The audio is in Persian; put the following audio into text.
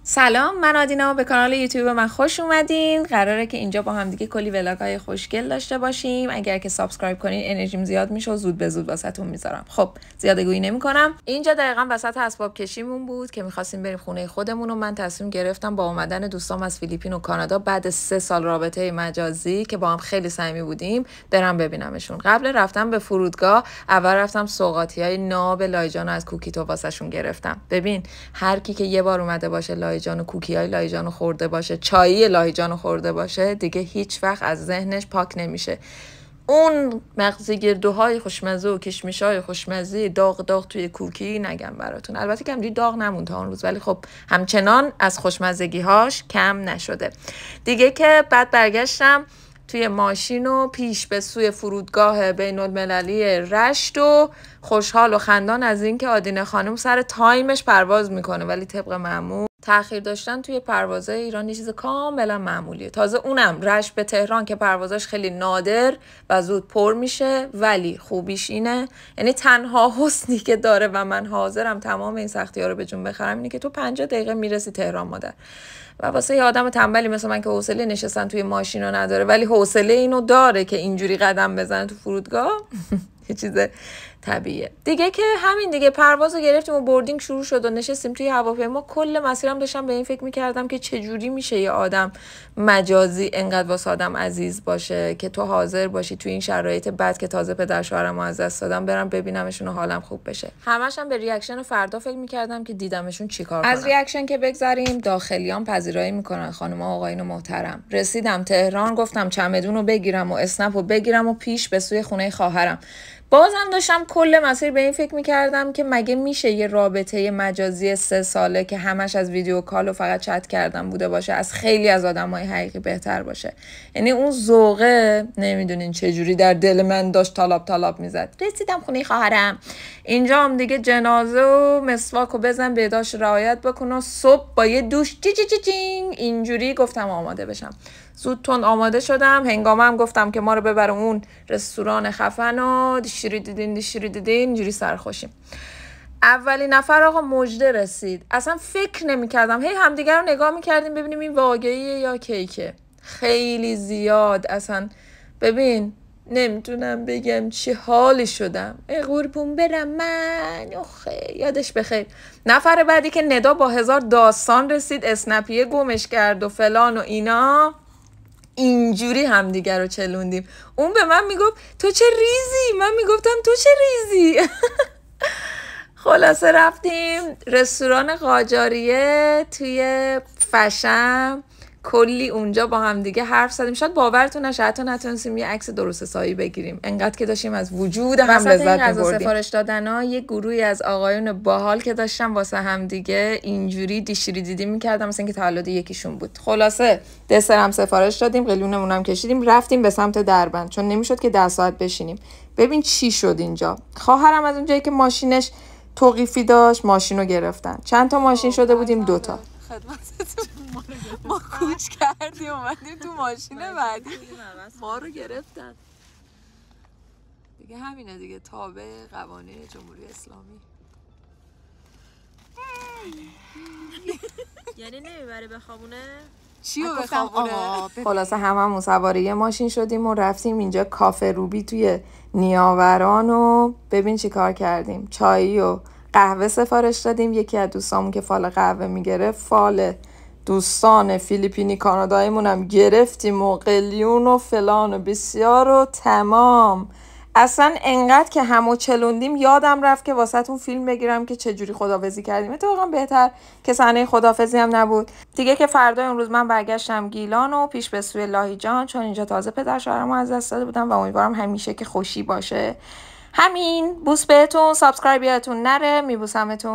سلام، من آدینا. به کانال یوتیوب من خوش اومدین. قراره که اینجا با هم دیگه کلی ولاگ‌های خوشگل داشته باشیم. اگر که سابسکرایب کنین انرژیم زیاد میشه و زود به زود واسهتون میذارم. خب زیاده گویی نمی‌کنم. اینجا دقیقاً وسط اسباب کشیمون بود که می‌خواستیم بریم خونه خودمون و من تصمیم گرفتم با اومدن دوستام از فیلیپین و کانادا بعد 3 سال رابطه مجازی که با هم خیلی صمیمی بودیم برم ببینمشون. قبل رفتن به فرودگاه اول رفتم سوغاتی‌های ناب لایجان از کوکیتو واسهشون گرفتم. ببین هر کی که یه بار اومده باشه لایجان و کوکی‌های لایجان خورده باشه، چایی لایجان خورده باشه، دیگه هیچ وقت از ذهنش پاک نمیشه. اون مغزی گردوهای خوشمزه و کشمشای خوشمزه داغ توی کوکی نگم براتون. البته که همجوری داغ نمون تا اون روز، ولی خب همچنان از خوشمزگی‌هاش کم نشده. دیگه که بعد برگشتم توی ماشین و پیش به سوی فرودگاه بین المللی رشت و خوشحال و خندان از اینکه آدینه خانم سر تایمش پرواز میکنه، ولی طبق معمول تأخیر داشتن توی پروازهای ایران یه چیز کاملا معمولیه. تازه اونم رشت به تهران که پروازاش خیلی نادر و زود پر میشه، ولی خوبیش اینه، یعنی تنها حسنی که داره و من حاضرم تمام این سختی‌ها رو به جون بخرم اینه که تو 50 دقیقه میرسی تهران مادر. و واسه یه آدم تنبلی مثل من که حوصله نشستن توی ماشین رو نداره ولی حوصله اینو داره که اینجوری قدم بزنه تو فرودگاه یه چیز طبیعیه. دیگه که همین دیگه پرواز رو گرفتیم و بوردینگ شروع شد و نشستیم توی هواپیما. کل مسیرم داشتم به این فکر میکردم که چجوری میشه یه آدم مجازی انقدر واسه آدم عزیز باشه که تو حاضر باشی توی این شرایط بد که تازه پدر شوهرمو از دست دادم برم ببینمشون و حالم خوب بشه. همش هم به ریاکشن فردا فکر میکردم که دیدمشون چیکار کنم. از ریاکشن که بگذاریم، داخلیان پذیرایی میکنن خانم‌ها و آقایون محترم. رسیدم تهران، گفتم چمدونو بگیرم و اسنپو بگیرم و پیش به سوی خونه خواهرم. بازم داشتم کل مسیر به این فکر میکردم که مگه میشه یه رابطه مجازی 3 ساله که همش از ویدیو کال و فقط چت کردن بوده باشه از خیلی از آدمای حقیقی بهتر باشه. یعنی اون ذوقه نمیدونین چجوری در دل من داشت تالاب میزد. رسیدم خونه خواهرم، اینجا هم دیگه جنازه و مسواک و بزن بهداشت رعایت بکن و صبح با یه دوش اینجوری گفتم آماده بشم. زود تند آماده شدم. هنگامم گفتم که ما رو ببرم اون رستوران خفن و دیشیری دیدین اینجوری سرخوشیم. اولین نفر آقا مژده رسید. اصلا فکر نمی‌کردم، هی همدیگر رو نگاه می‌کردیم ببینیم این واقعیه یا کیکه. خیلی زیاد اصلا ببین نمیتونم بگم چه حالی شدم. قربون برم من. یادش بخیر. نفر بعدی که ندا با 1000 داستان رسید، اسنپیه گمش کرد و فلان و اینا. اینجوری همدیگر رو چلوندیم. اون به من میگفت تو چه ریزی، من میگفتم تو چه ریزی. خلاصه رفتیم رستوران قاجاریه توی فشم، کلی اونجا با هم دیگه حرف زدیم. شاید باورتون نشه حتی نتونستیم یه عکس درست حسابی بگیریم، انقدر که داشتیم از وجود هم لذت می‌بردیم. سفارش دادنا یه گروهی از آقایون باحال که داشتم واسه هم دیگه اینجوری دیشیری دیدی می‌کردم مثلا که تولد یکیشون بود. خلاصه دسرم سفارش دادیم، قلیونمون هم کشیدیم، رفتیم به سمت دربند چون نمیشد که 10 ساعت بشینیم. ببین چی شد اینجا. خواهرم از اونجایی که ماشینش توقیفی داشت ماشینو گرفتن. چند تا ماشین شده بودیم 2 تا. خدمتتون ما کوچ کردیم اومدیم تو ماشین بعدی ما رو گرفتن دیگه. همینه دیگه، تابع قوانین جمهوری اسلامی. یعنی نمیبره بخوابونه؟ چیو بخوابونه؟ خلاصه هممون سوار یه ماشین شدیم و رفتیم اینجا کافه روبی توی نیاوران و ببین چی کار کردیم. چایی و قهوه سفارش دادیم. یکی از دوستامون که فال قهوه میگرفت، فال دوستان فیلیپینی کاناداییمون هم گرفتیم و قلیون و فلان و بسیار و تمام. اصلا انقدر که همو چلوندیم یادم رفت که واسهتون فیلم بگیرم که چجوری خداحافظی کردیم. اتفاقا بهتر که صحنه خداحافظی هم نبود. دیگه که فردای اون روز من برگشتم گیلان و پیش به سوی لاهیجان چون اینجا تازه پدر شوهرمو از دست داده بودم و امیدوارم همیشه که خوشی باشه. همین. بوس بهتون، سابسکرایب یادتون نره. میبوسمتون.